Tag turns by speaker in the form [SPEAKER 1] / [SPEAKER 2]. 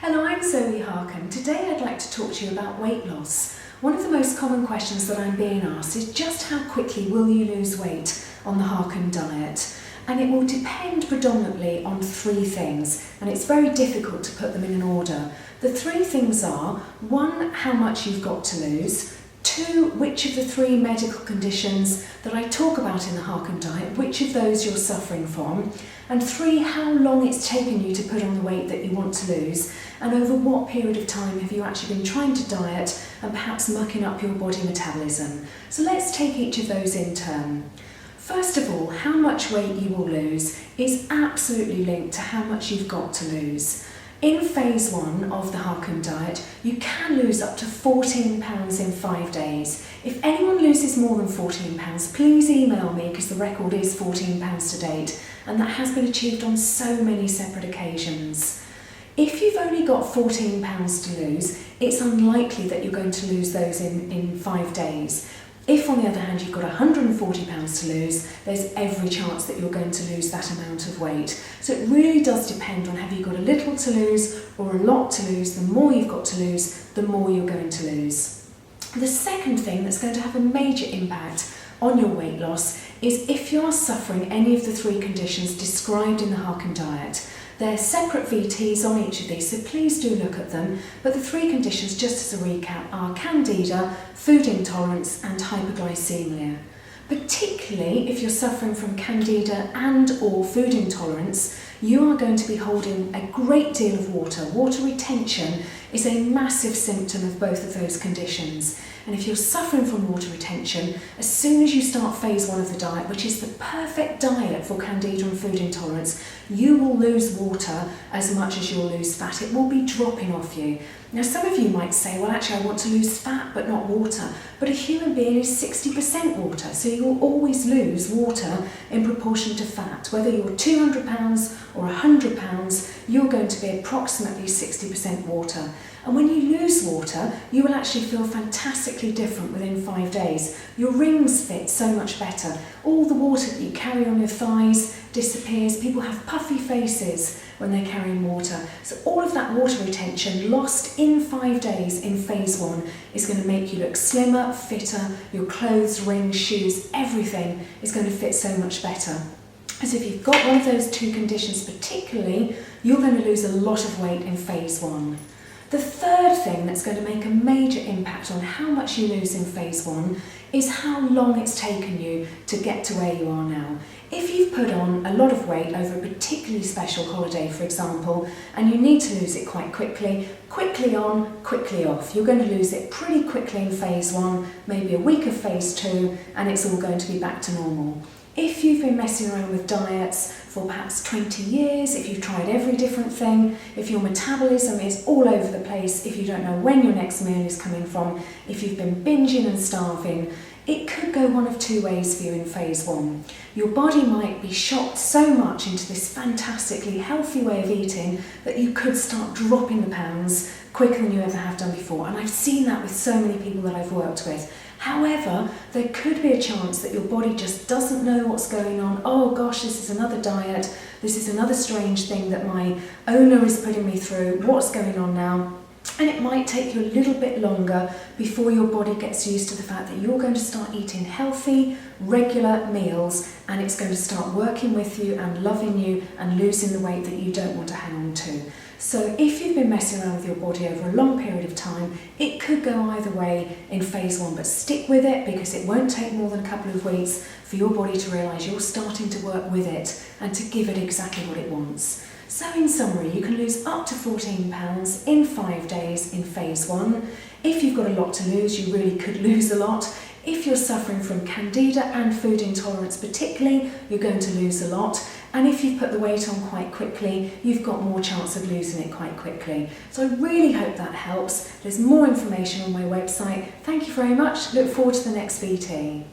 [SPEAKER 1] Hello, I'm Zoe Harcombe. Today I'd like to talk to you about weight loss. One of the most common questions that I'm being asked is just how quickly will you lose weight on the Harcombe diet? And it will depend predominantly on three things, and it's very difficult to put them in an order. The three things are: one, how much you've got to lose; two, which of the three medical conditions that I talk about in the Harcombe diet, which of those you're suffering from; and three, how long it's taken you to put on the weight that you want to lose, and over what period of time have you actually been trying to diet and perhaps mucking up your body metabolism. So let's take each of those in turn. First of all, how much weight you will lose is absolutely linked to how much you've got to lose. In phase 1 of the Harcombe diet, you can lose up to 14 pounds in 5 days. If anyone loses more than 14 pounds, please email me, because the record is 14 pounds to date, and that has been achieved on so many separate occasions. If you've only got 14 pounds to lose, it's unlikely that you're going to lose those in 5 days. If, on the other hand, you've got 140 pounds to lose, there's every chance that you're going to lose that amount of weight. So it really does depend on, have you got a little to lose or a lot to lose. The more you've got to lose, the more you're going to lose. The second thing that's going to have a major impact on your weight loss is if you are suffering any of the three conditions described in the Harcombe diet. There are separate VTs on each of these, so please do look at them. But the three conditions, just as a recap, are candida, food intolerance and hyperglycemia. Particularly if you're suffering from candida and or food intolerance, you are going to be holding a great deal of water. Water retention is a massive symptom of both of those conditions. And if you're suffering from water retention, as soon as you start phase 1 of the diet, which is the perfect diet for candida and food intolerance, you will lose water as much as you'll lose fat. It will be dropping off you. Now, some of you might say, well, actually I want to lose fat but not water. But a human being is 60% water, so you will always lose water in proportion to fat. Whether you're 200 pounds or 100 pounds, you're going to be approximately 60% water. And when you lose water, you will actually feel fantastically different within 5 days. Your rings fit so much better. All the water that you carry on your thighs disappears. People have puffy faces when they're carrying water. So all of that water retention lost in 5 days in phase 1 is going to make you look slimmer, fitter. Your clothes, rings, shoes, everything is going to fit so much better. So if you've got one of those two conditions particularly, you're going to lose a lot of weight in phase 1. The third thing that's going to make a major impact on how much you lose in phase 1 is how long it's taken you to get to where you are now. If you've put on a lot of weight over a particularly special holiday, for example, and you need to lose it quite quickly, quickly on, quickly off. You're going to lose it pretty quickly in phase 1, maybe a week of phase 2, and it's all going to be back to normal. If you've been messing around with diets for perhaps 20 years, if you've tried every different thing, if your metabolism is all over the place, if you don't know when your next meal is coming from, if you've been binging and starving, it could go one of two ways for you in phase 1. Your body might be shocked so much into this fantastically healthy way of eating that you could start dropping the pounds quicker than you ever have done before. And I've seen that with so many people that I've worked with. However, there could be a chance that your body just doesn't know what's going on. Oh gosh, this is another diet. This is another strange thing that my owner is putting me through. What's going on now? And it might take you a little bit longer before your body gets used to the fact that you're going to start eating healthy, regular meals, and it's going to start working with you and loving you and losing the weight that you don't want to hang on to. So if you've been messing around with your body over a long period of time, it could go either way in phase 1, but stick with it, because it won't take more than a couple of weeks for your body to realise you're starting to work with it and to give it exactly what it wants. So in summary, you can lose up to 14 pounds in 5 days in phase 1. If you've got a lot to lose, you really could lose a lot. If you're suffering from candida and food intolerance particularly, you're going to lose a lot. And if you've put the weight on quite quickly, you've got more chance of losing it quite quickly. So I really hope that helps. There's more information on my website. Thank you very much. Look forward to the next VT.